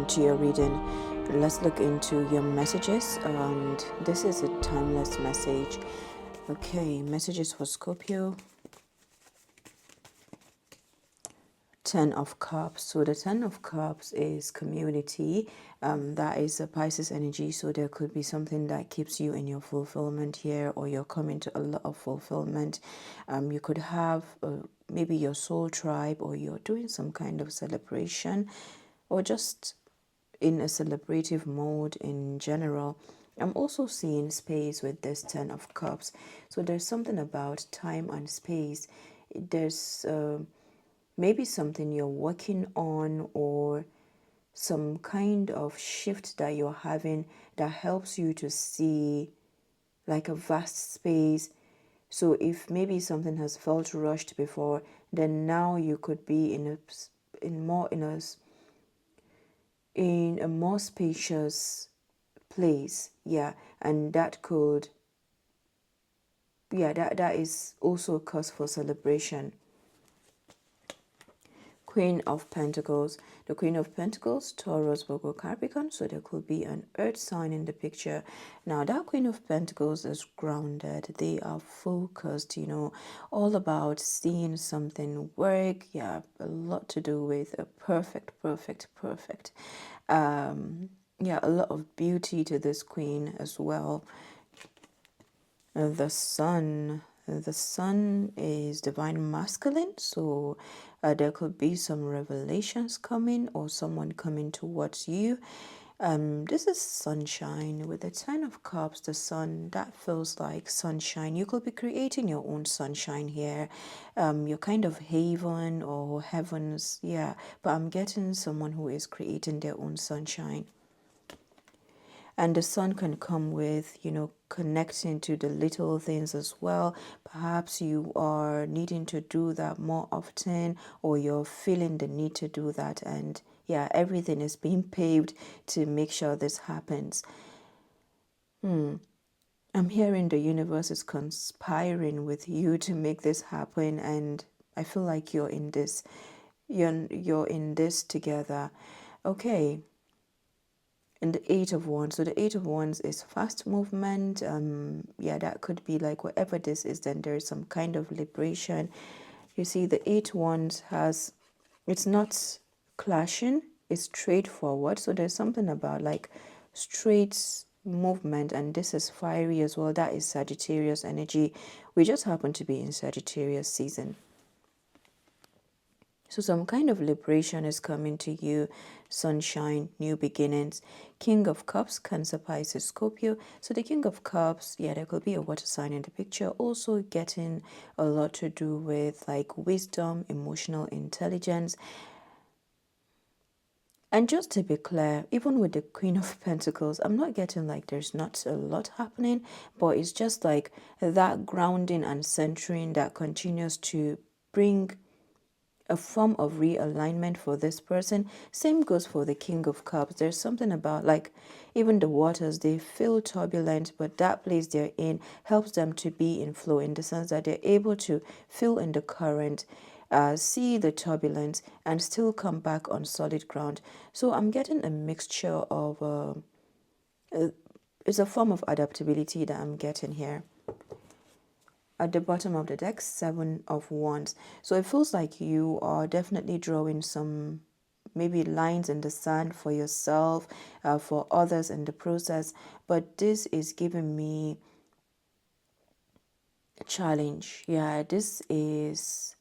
to your reading. Let's look into your messages, and this is a timeless message. Okay, messages for Scorpio. Ten of Cups. So the Ten of Cups is community. That is a Pisces energy. So there could be something that keeps you in your fulfillment here, or you're coming to a lot of fulfillment. You could have maybe your soul tribe, or you're doing some kind of celebration, or just in a celebrative mode in general. I'm also seeing space with this Ten of Cups. So there's something about time and space. There's maybe something you're working on, or some kind of shift that you're having that helps you to see like a vast space. So if maybe something has felt rushed before, then now you could be in a more spacious place. Yeah, and that could, that is also a cause for celebration. Queen of Pentacles. The Queen of Pentacles, Taurus, Virgo, Capricorn. So there could be an earth sign in the picture. Now that Queen of Pentacles is grounded. They are focused, all about seeing something work. Yeah, a lot to do with a perfect. A lot of beauty to this queen as well. The Sun. The Sun is divine masculine, so there could be some revelations coming, or someone coming towards you. This is sunshine. With the Ten of Cups, the sun, that feels like sunshine. You could be creating your own sunshine here. Your kind of haven or heavens, yeah. But I'm getting someone who is creating their own sunshine. And the sun can come with, connecting to the little things as well. Perhaps you are needing to do that more often, or you're feeling the need to do that. And yeah, everything is being paved to make sure this happens. I'm hearing the universe is conspiring with you to make this happen. And I feel like you're in this. You're in this together. Okay. And the Eight of Wands. So the Eight of Wands is fast movement. That could be like whatever this is, then there's some kind of liberation. You see, the Eight Wands it's not clashing, it's straightforward. So there's something about like straight movement, and this is fiery as well. That is Sagittarius energy. We just happen to be in Sagittarius season. So some kind of liberation is coming to you. Sunshine, new beginnings. King of Cups, Cancer, Pisces, Scorpio. So the King of Cups, there could be a water sign in the picture. Also getting a lot to do with like wisdom, emotional intelligence. And just to be clear, even with the Queen of Pentacles, I'm not getting like there's not a lot happening, but it's just like that grounding and centering that continues to bring a form of realignment for this person. Same goes for the King of Cups. There's something about like even the waters, they feel turbulent, but that place they're in helps them to be in flow, in the sense that they're able to feel in the current, see the turbulence, and still come back on solid ground. So I'm getting a mixture of it's a form of adaptability that I'm getting here. At the bottom of the deck, Seven of Wands. So it feels like you are definitely drawing some maybe lines in the sand for yourself, for others in the process. But this is giving me a challenge. Yeah, this is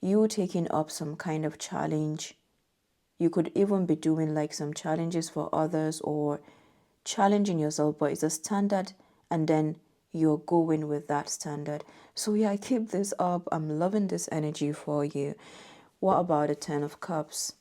you taking up some kind of challenge. You could even be doing like some challenges for others, or challenging yourself, but it's a standard, and then you're going with that standard. So yeah, keep this up. I'm loving this energy for you. What about the Ten of Cups?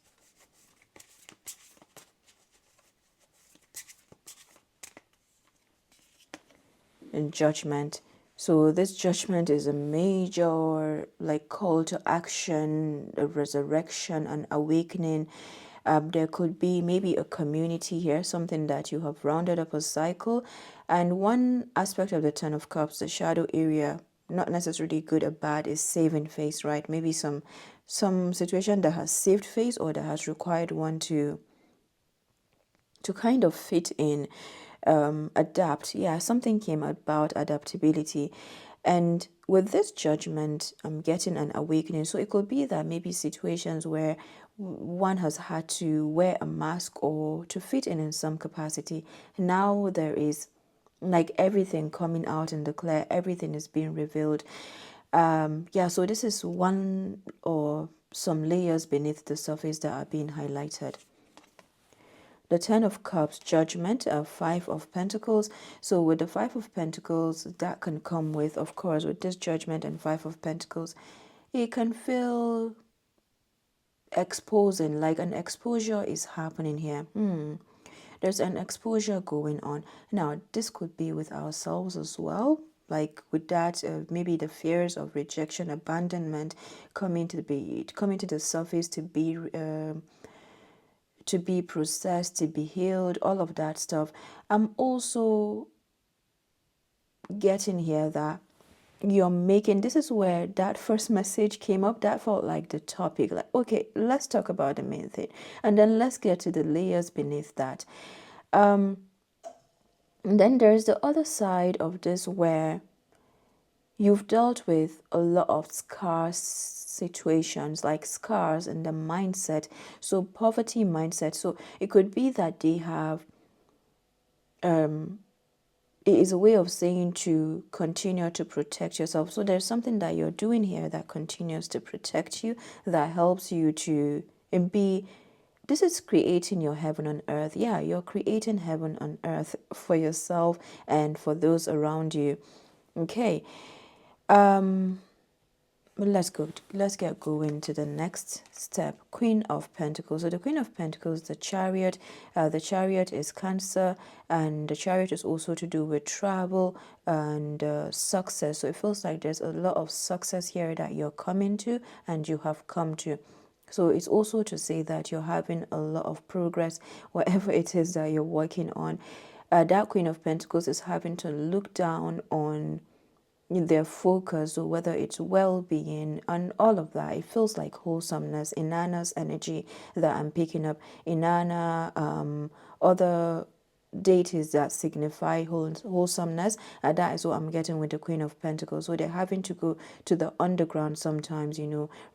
And Judgment. So this judgment is a major like call to action, a resurrection, an awakening. There could be maybe a community here, something that you have rounded up a cycle. And one aspect of the Ten of Cups, the shadow area, not necessarily good or bad, is saving face, right? Maybe some situation that has saved face, or that has required one to to kind of fit in, adapt. Yeah, something came about adaptability. And with this judgment, I'm getting an awakening. So it could be that maybe situations where one has had to wear a mask or to fit in some capacity. Now there is like everything coming out in the clear, everything is being revealed. Yeah, so this is one or some layers beneath the surface that are being highlighted. The Ten of Cups, Judgment, Five of Pentacles. So with the Five of Pentacles, that can come with, of course, with this Judgment and Five of Pentacles, it can feel exposing, like an exposure is happening here. There's an exposure going on. Now, this could be with ourselves as well. Like with that, maybe the fears of rejection, abandonment coming to the surface to be processed, to be healed, all of that stuff. I'm also getting here that you're making, this is where that first message came up, that felt like the topic, like, okay, let's talk about the main thing and then let's get to the layers beneath that. And then there's the other side of this where you've dealt with a lot of scarce situations, like scars in the mindset, so poverty mindset. So it could be that they have it is a way of saying to continue to protect yourself. So there's something that you're doing here that continues to protect you, that helps you to be. This is creating your heaven on earth. Yeah, you're creating heaven on earth for yourself and for those around you. Okay. Let's get going to the next step. Queen of Pentacles. So the Queen of Pentacles, the Chariot. The Chariot is Cancer, and the Chariot is also to do with travel and success. So it feels like there's a lot of success here that you're coming to and you have come to. So it's also to say that you're having a lot of progress, whatever it is that you're working on. That Queen of Pentacles is having to look down on their focus, or whether it's well-being and all of that. It feels like wholesomeness. Inanna's energy that I'm picking up. Inanna, other deities that signify wholesomeness, and that is what I'm getting with the Queen of Pentacles. So they're having to go to the underground sometimes,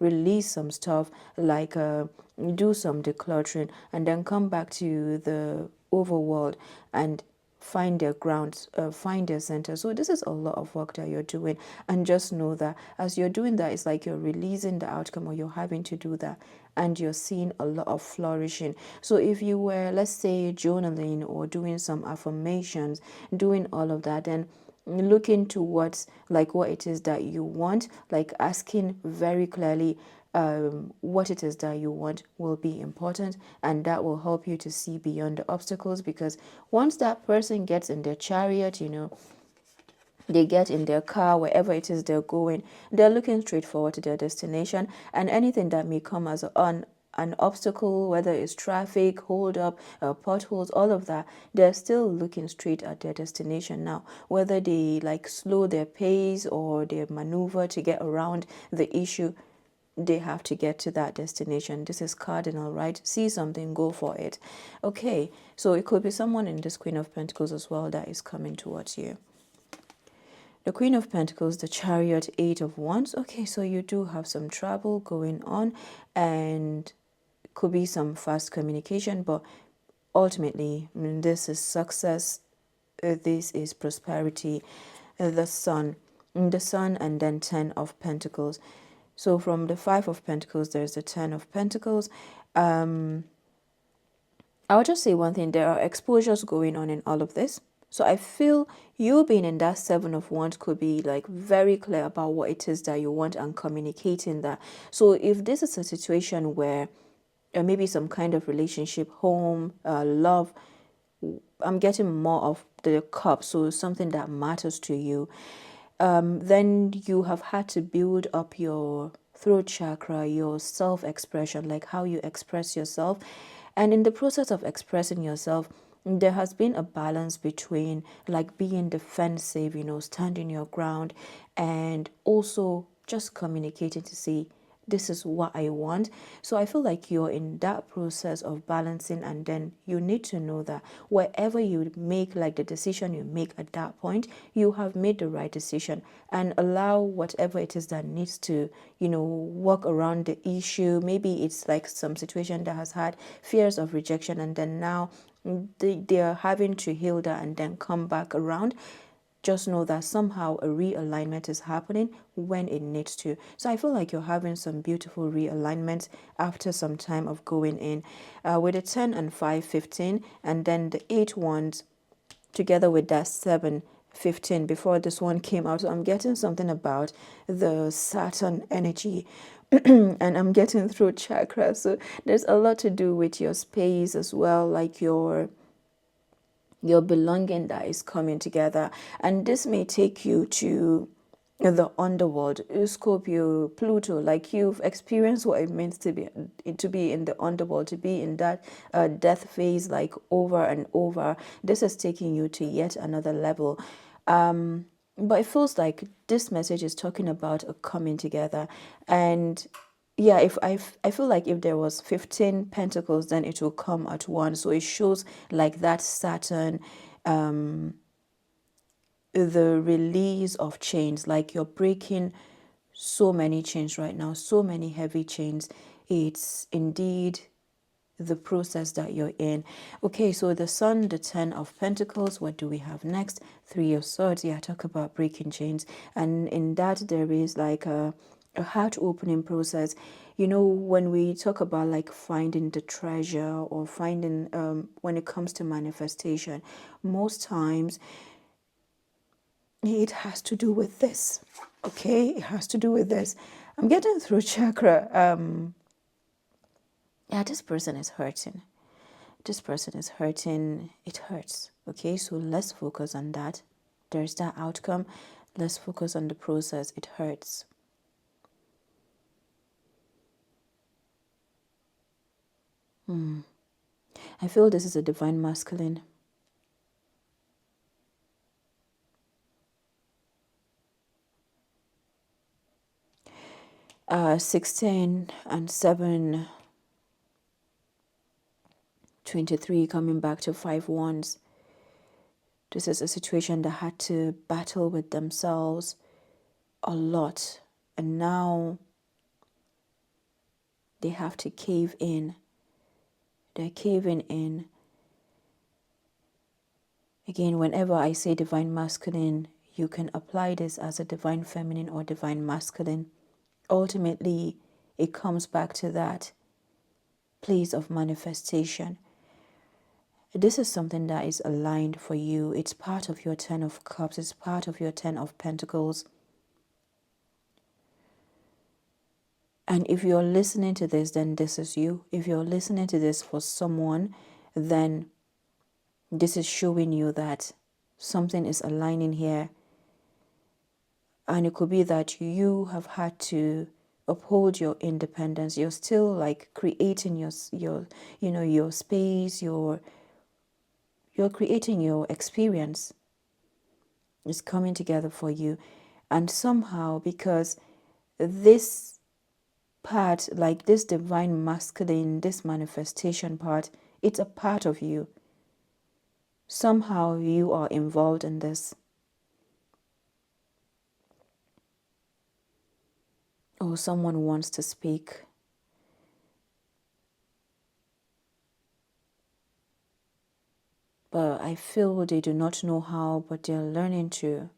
release some stuff, like do some decluttering, and then come back to the overworld and find their grounds, find their center. So this is a lot of work that you're doing, and just know that as you're doing that, it's like you're releasing the outcome, or you're having to do that, and you're seeing a lot of flourishing. So if you were, let's say, journaling or doing some affirmations, doing all of that, then look into what it is that you want, like asking very clearly what it is that you want will be important, and that will help you to see beyond the obstacles. Because once that person gets in their chariot, they get in their car, wherever it is they're going, they're looking straight forward to their destination, and anything that may come as an obstacle, whether it's traffic, hold up, potholes, all of that, they're still looking straight at their destination. Now, whether they slow their pace or they maneuver to get around the issue, they have to get to that destination. This is cardinal, right? See something, go for it. Okay, so it could be someone in this Queen of Pentacles as well that is coming towards you. The Queen of Pentacles, the Chariot, Eight of Wands. Okay, so you do have some travel going on, and could be some fast communication, but ultimately, this is success. This is prosperity. The Sun, and then Ten of Pentacles. So from the Five of Pentacles, there's the Ten of Pentacles. I'll just say one thing. There are exposures going on in all of this. So I feel you being in that Seven of Wands could be very clear about what it is that you want and communicating that. So if this is a situation where maybe some kind of relationship, home, love, I'm getting more of the cup, so something that matters to you, then you have had to build up your throat chakra, your self-expression, like how you express yourself. And in the process of expressing yourself, there has been a balance between being defensive, standing your ground, and also just communicating to say, this is what I want. So I feel like you're in that process of balancing, and then you need to know that wherever you make, like the decision you make at that point, you have made the right decision, and allow whatever it is that needs to, work around the issue. Maybe it's like some situation that has had fears of rejection, and then now they are having to heal that and then come back around. Just know that somehow a realignment is happening when it needs to. So I feel like you're having some beautiful realignment after some time of going in, with the 10 and 5, 15, and then the 8 ones together with that 7, 15 before this one came out. So I'm getting something about the Saturn energy. And I'm getting through chakra. So there's a lot to do with your space as well, like your belonging that is coming together. And this may take you to the underworld. Scorpio, Pluto, like you've experienced what it means to be in the underworld, to be in that death phase, like over and over. This is taking you to yet another level. But it feels like this message is talking about a coming together. And yeah, if I feel like if there was 15 pentacles, then it will come at once. So it shows like that Saturn, the release of chains, like you're breaking so many chains right now, so many heavy chains. It's indeed the process that you're in. Okay, so the Sun, the 10 of Pentacles, what do we have next? 3 of Swords. Yeah, talk about breaking chains. And in that there is like a heart opening process. When we talk about like finding the treasure, or finding when it comes to manifestation, most times it has to do with this. Okay, it has to do with this. I'm getting through chakra. Yeah, this person is hurting. This person is hurting. It hurts. Okay, so let's focus on that. There's that outcome. Let's focus on the process. It hurts. I feel this is a divine masculine. 16 and 7, 23, coming back to 5 wands. This is a situation that had to battle with themselves a lot, and now they have to cave in. They're caving in. Again, whenever I say divine masculine, you can apply this as a divine feminine or divine masculine. Ultimately, it comes back to that place of manifestation. This is something that is aligned for you. It's part of your 10 of Cups. It's part of your 10 of Pentacles. And if you're listening to this, then this is you. If you're listening to this for someone, then this is showing you that something is aligning here. And it could be that you have had to uphold your independence. You're still like creating your space, you're creating your experience. It's coming together for you. And somehow, because this part, like this divine masculine, this manifestation part, it's a part of you. Somehow you are involved in this. Or someone wants to speak. But I feel they do not know how, but they're learning to.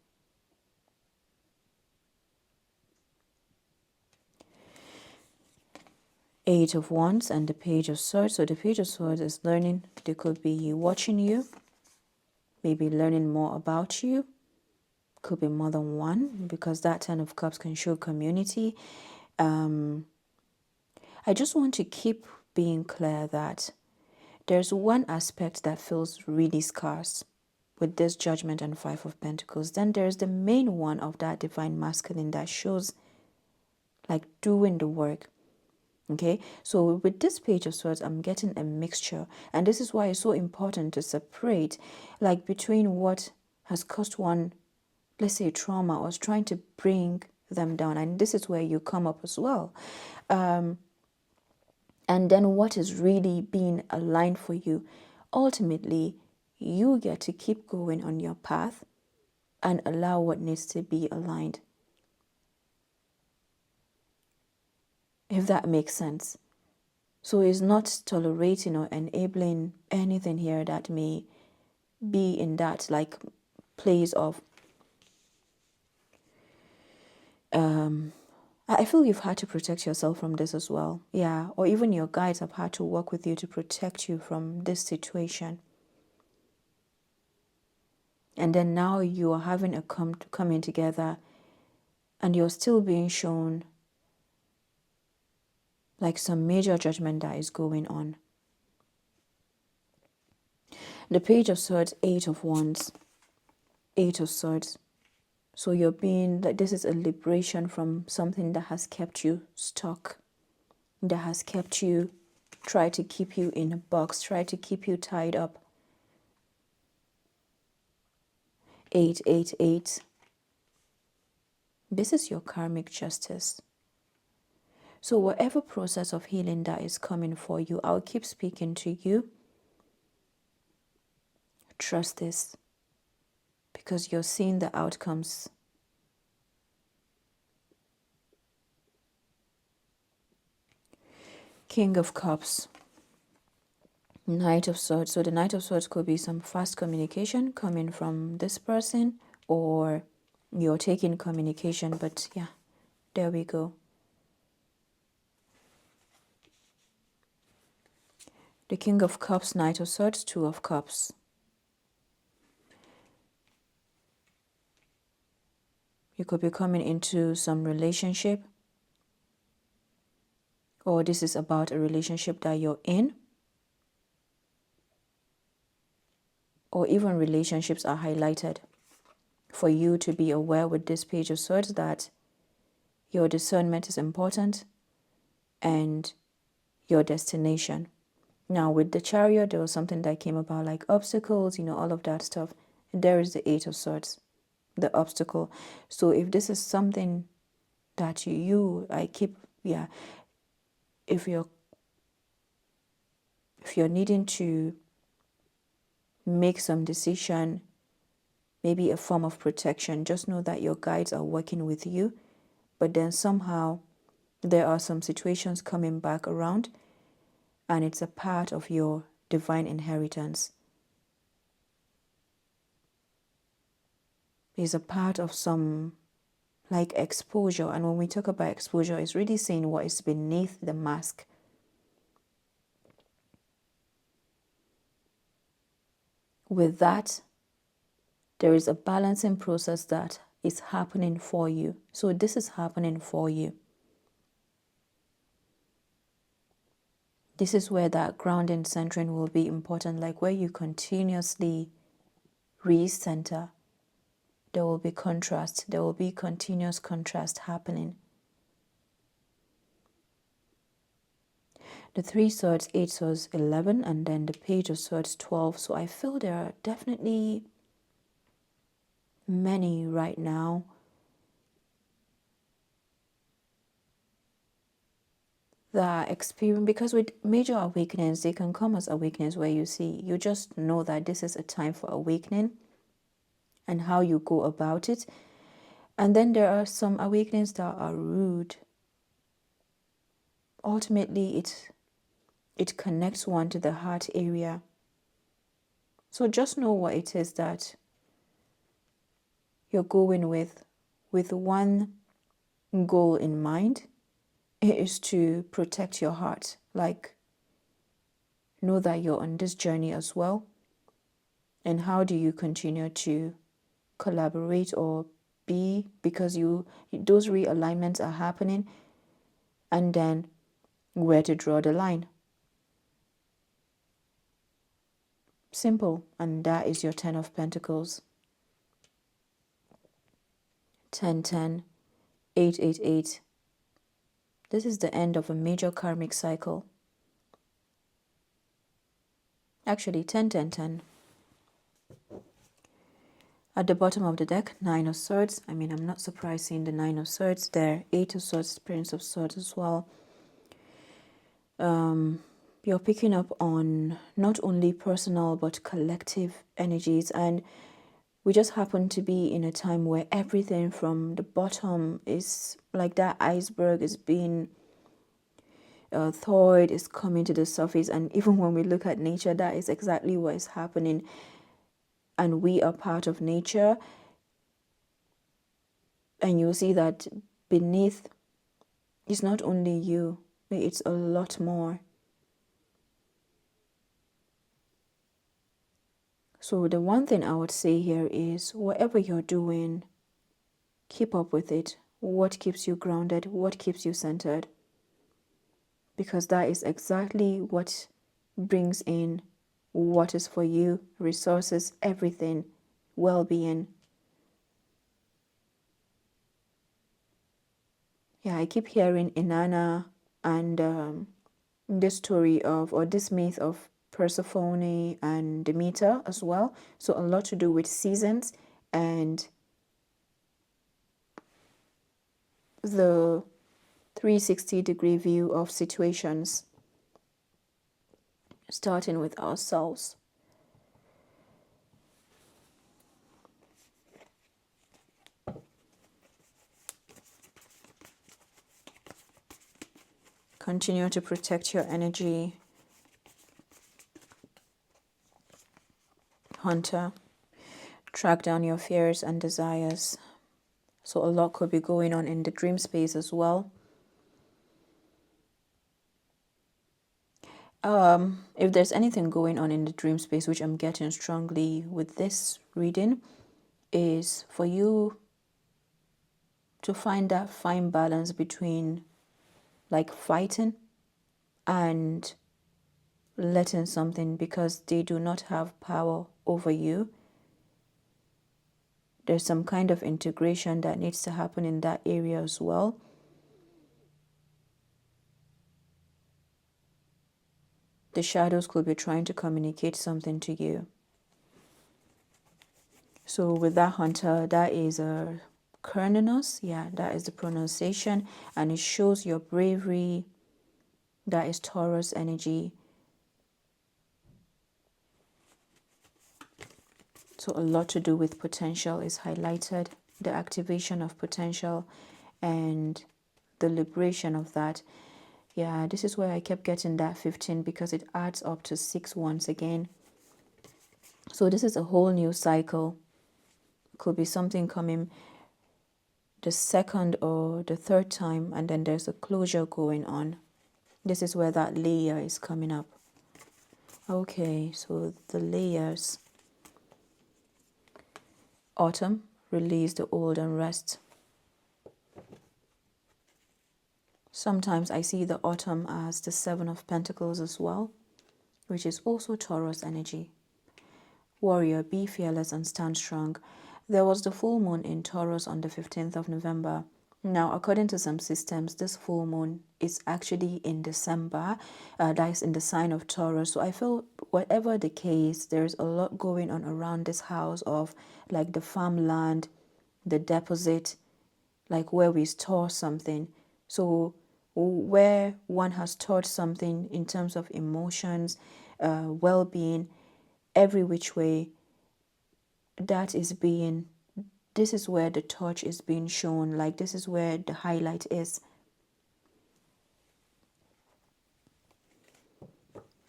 Eight of Wands and the Page of Swords. So the Page of Swords is learning. They could be watching you, maybe learning more about you. Could be more than one, because that 10 of Cups can show community. I just want to keep being clear that there's one aspect that feels really scarce with this Judgment and 5 of Pentacles. Then there's the main one of that divine masculine that shows like doing the work. Okay, so with this Page of Swords, I'm getting a mixture. And this is why it's so important to separate like between what has caused one, let's say, trauma, or is trying to bring them down. And this is where you come up as well. And then what is really being aligned for you? Ultimately, you get to keep going on your path and allow what needs to be aligned. If that makes sense. So it's not tolerating or enabling anything here that may be in that like place of I feel you've had to protect yourself from this as well. Yeah. Or even your guides have had to work with you to protect you from this situation. And then now you are having a coming together and you're still being shown like some major judgment that is going on. The Page of Swords, Eight of Wands, Eight of Swords. So you're being like this is a liberation from something that has kept you stuck, that has kept you, try to keep you in a box, try to keep you tied up. 888. This is your karmic justice. So whatever process of healing that is coming for you, I'll keep speaking to you. Trust this, because you're seeing the outcomes. King of Cups, Knight of Swords. So the Knight of Swords could be some fast communication coming from this person, or you're taking communication, but yeah, there we go. The King of Cups, Knight of Swords, Two of Cups. You could be coming into some relationship, or this is about a relationship that you're in, or even relationships are highlighted for you to be aware with this Page of Swords that your discernment is important and your destination. Now with the Chariot, there was something that came about like obstacles, all of that stuff. And there is the Eight of Swords, the obstacle. So if this is something that if you're needing to make some decision, maybe a form of protection, just know that your guides are working with you, but then somehow there are some situations coming back around and it's a part of your divine inheritance. It's a part of some like exposure, and when we talk about exposure, it's really saying what is beneath the mask. With that, there is a balancing process that is happening for you. So this is happening for you. This is where that grounding, centering will be important, like where you continuously recenter. There will be contrast. There will be continuous contrast happening. The Three Swords, Eight Swords, 11, and then the Page of Swords, 12. So I feel there are definitely many right now that experience, because with major awakenings, they can come as awakenings where you just know that this is a time for awakening and how you go about it. And then there are some awakenings that are rude. Ultimately, it connects one to the heart area. So just know what it is that you're going with one goal in mind. It is to protect your heart. Like, know that you're on this journey as well. And how do you continue to collaborate or be, because those realignments are happening, and then where to draw the line. Simple. And that is your 10 of Pentacles. 1010, 888. This is the end of a major karmic cycle. Actually, 101010. At the bottom of the deck, Nine of Swords. I mean, I'm not surprised seeing the Nine of Swords there. Eight of Swords, Prince of Swords as well. You're picking up on not only personal but collective energies, and we just happen to be in a time where everything from the bottom is like that iceberg is being thawed, is coming to the surface. And even when we look at nature, that is exactly what is happening, and we are part of nature. And you'll see that beneath is not only you, it's a lot more. So the one thing I would say here is whatever you're doing, keep up with it. What keeps you grounded? What keeps you centered? Because that is exactly what brings in what is for you, resources, everything, well-being. Yeah, I keep hearing Inanna and this story of, or this myth of Persephone and Demeter as well. So a lot to do with seasons and the 360-degree view of situations, starting with ourselves. Continue to protect your energy, Hunter. Track down your fears and desires. So a lot could be going on in the dream space as well. If there's anything going on in the dream space, which I'm getting strongly with this reading, is for you to find that fine balance between like fighting and letting something, because they do not have power over you. There's some kind of integration that needs to happen in that area as well. The shadows could be trying to communicate something to you. So with that, Hunter, that is a Kerninus. Yeah, that is the pronunciation. And it shows your bravery. That is Taurus energy. So a lot to do with potential is highlighted. The activation of potential and the liberation of that. Yeah, this is where I kept getting that 15 because it adds up to 6 once again. So this is a whole new cycle. Could be something coming the second or the third time, and then there's a closure going on. This is where that layer is coming up. Okay, so the layers. Autumn, release the old and rest. Sometimes I see the autumn as the 7 of Pentacles as well, which is also Taurus energy. Warrior, be fearless and stand strong. There was the full moon in Taurus on the 15th of November. Now, according to some systems, this full moon is actually in December. That is in the sign of Taurus. So I feel whatever the case, there's a lot going on around this house of like the farmland, the deposit, like where we store something. So where one has stored something in terms of emotions, well-being, every which way, that is being, this is where the touch is being shown, like this is where the highlight is.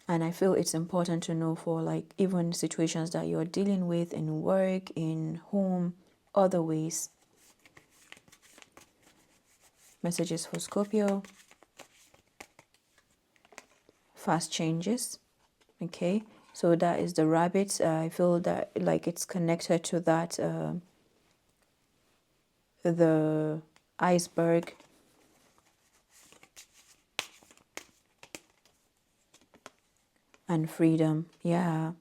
And I feel it's important to know for like even situations that you're dealing with in work, in home, other ways. Messages for Scorpio. Fast changes. Okay, so that is the rabbit. I feel that like it's connected to that the iceberg. And freedom. Yeah,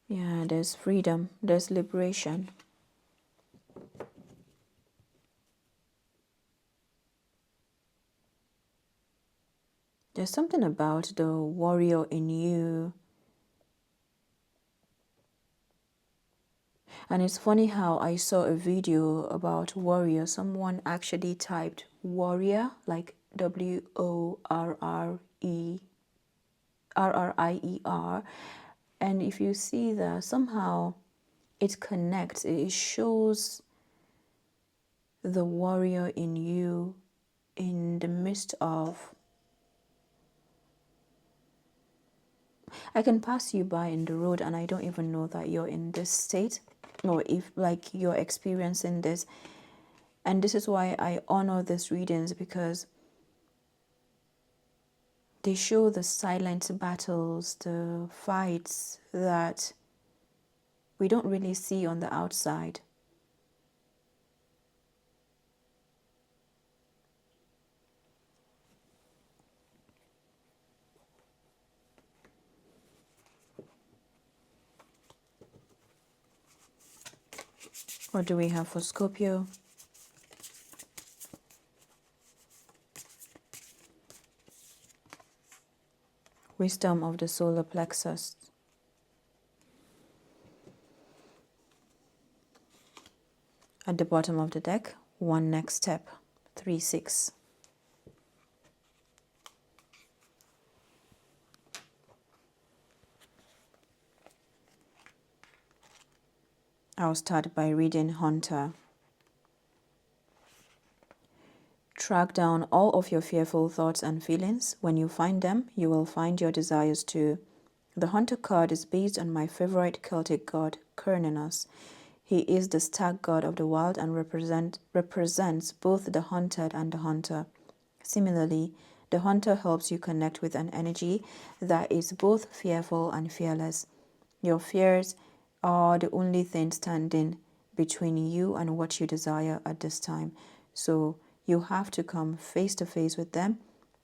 there's freedom, there's liberation. There's something about the warrior in you And it's funny how I saw a video about warrior. Someone actually typed warrior, like WORRIER. And if you see that, somehow it connects, it shows the warrior in you in the midst of. I can pass you by in the road and I don't even know that you're in this state, or if like you're experiencing this. And this is why I honor these readings, because they show the silent battles, the fights that we don't really see on the outside. What do we have for Scorpio? Wisdom of the solar plexus. At the bottom of the deck, one next step, 3-6. I'll start by reading Hunter. Track down all of your fearful thoughts and feelings. When you find them, you will find your desires too. The Hunter card is based on my favorite Celtic god, Cernunnos. He is the stag god of the wild and represents both the hunted and the hunter. Similarly, the hunter helps you connect with an energy that is both fearful and fearless. Your fears are the only thing standing between you and what you desire at this time. So you have to come face to face with them,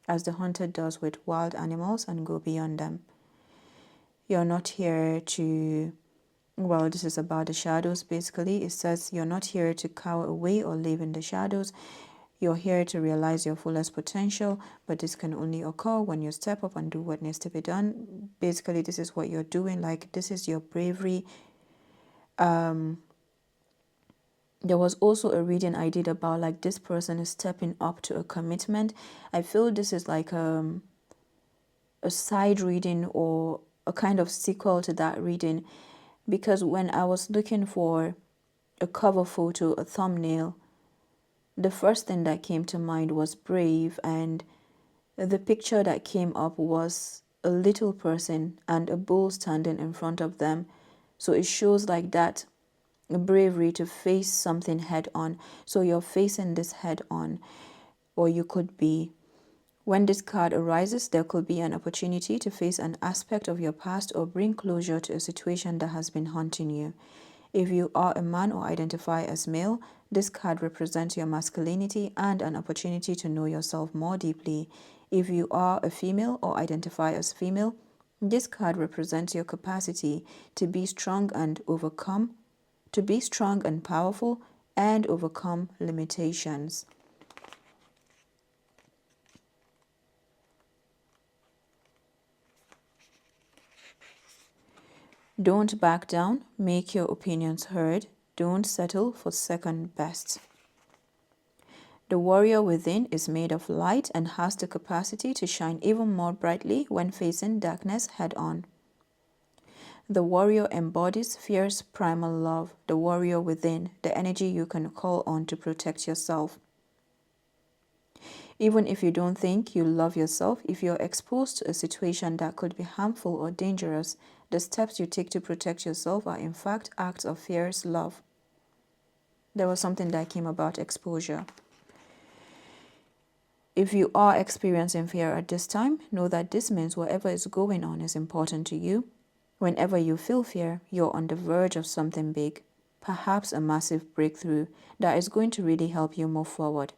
as the hunter does with wild animals, and go beyond them. You're not here to, well, this is about the shadows basically. It says you're not here to cower away or live in the shadows. You're here to realize your fullest potential, but this can only occur when you step up and do what needs to be done. Basically, this is what you're doing. Like, this is your bravery. There was also a reading I did about like this person is stepping up to a commitment. I feel this is like a side reading or a kind of sequel to that reading, because when I was looking for a cover photo, a thumbnail, the first thing that came to mind was brave, and the picture that came up was a little person and a bull standing in front of them. So it shows like that bravery to face something head on. So you're facing this head on, or you could be. When this card arises, there could be an opportunity to face an aspect of your past or bring closure to a situation that has been haunting you. If you are a man or identify as male, this card represents your masculinity and an opportunity to know yourself more deeply. If you are a female or identify as female, this card represents your capacity to be strong and powerful and overcome limitations. Don't back down, make your opinions heard. Don't settle for second best. The warrior within is made of light and has the capacity to shine even more brightly when facing darkness head on. The warrior embodies fierce primal love, the warrior within, the energy you can call on to protect yourself. Even if you don't think you love yourself, if you're exposed to a situation that could be harmful or dangerous, the steps you take to protect yourself are in fact acts of fierce love. There was something that came about exposure. If you are experiencing fear at this time, know that this means whatever is going on is important to you. Whenever you feel fear, you're on the verge of something big, perhaps a massive breakthrough that is going to really help you move forward.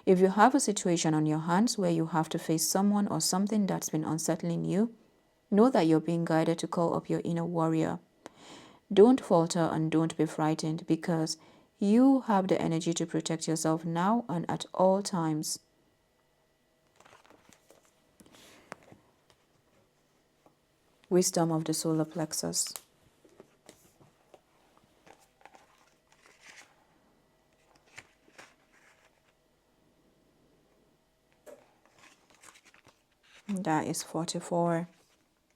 If you have a situation on your hands where you have to face someone or something that's been unsettling you, know that you're being guided to call up your inner warrior. Don't falter and don't be frightened, because you have the energy to protect yourself now and at all times. Wisdom of the solar plexus. That is 44.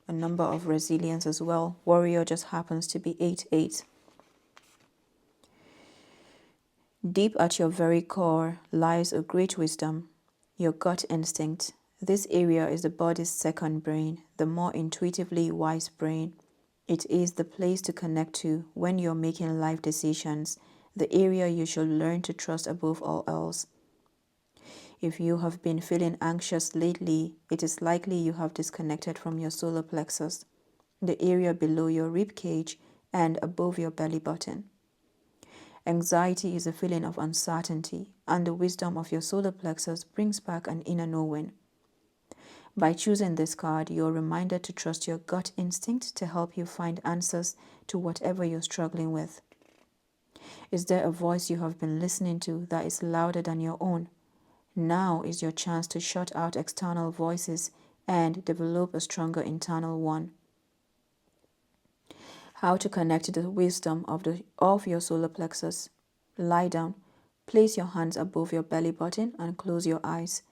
A number of resilience as well. Warrior just happens to be 8-8. Deep at your very core lies a great wisdom, your gut instinct. This area is the body's second brain, the more intuitively wise brain. It is the place to connect to when you're making life decisions, the area you should learn to trust above all else. If you have been feeling anxious lately, it is likely you have disconnected from your solar plexus, the area below your rib cage and above your belly button. Anxiety is a feeling of uncertainty, and the wisdom of your solar plexus brings back an inner knowing. By choosing this card, you're reminded to trust your gut instinct to help you find answers to whatever you're struggling with. Is there a voice you have been listening to that is louder than your own? Now is your chance to shut out external voices and develop a stronger internal one. How to connect to the wisdom of your solar plexus. Lie down. Place your hands above your belly button and close your eyes.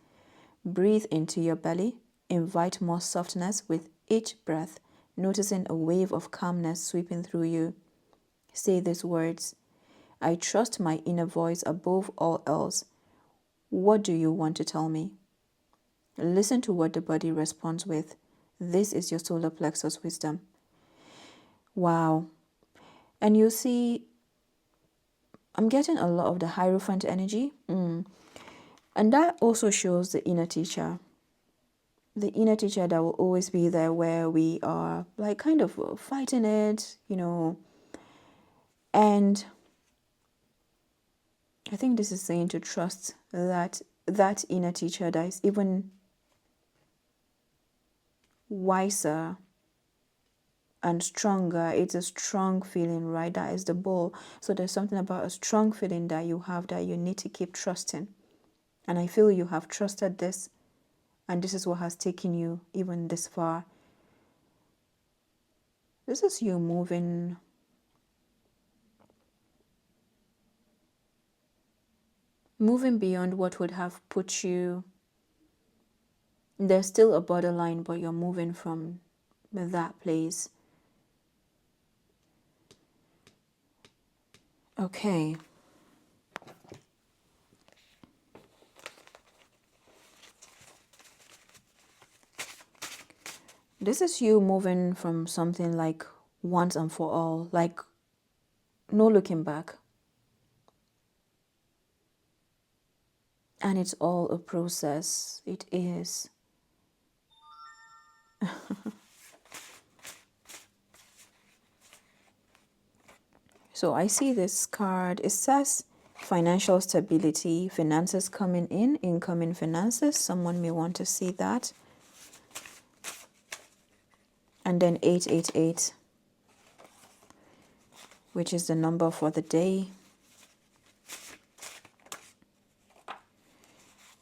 Breathe into your belly. Invite more softness with each breath, noticing a wave of calmness sweeping through you. Say these words. I trust my inner voice above all else. What do you want to tell me? Listen to what the body responds with. This is your solar plexus wisdom. Wow. And you see, I'm getting a lot of the Hierophant energy. And that also shows the inner teacher. The inner teacher that will always be there where we are like kind of fighting it, And I think this is saying to trust that inner teacher that is even wiser and stronger. It's a strong feeling, right? That is the ball. So there's something about a strong feeling that you have that you need to keep trusting. And I feel you have trusted this, and this is what has taken you even this far. This is you moving beyond what would have put you. There's still a borderline, but you're moving from that place. Okay. This is you moving from something like once and for all, like no looking back. And it's all a process. It is. So I see this card. It says financial stability, finances coming in, incoming finances. Someone may want to see that. And then 888, which is the number for the day.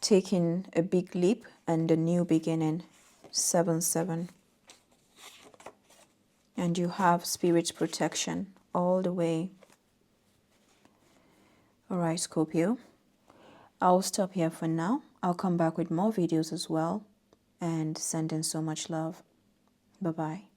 Taking a big leap and a new beginning, 77. And you have spirit protection all the way. All right, Scorpio. I'll stop here for now. I'll come back with more videos as well. And sending so much love. Bye-bye.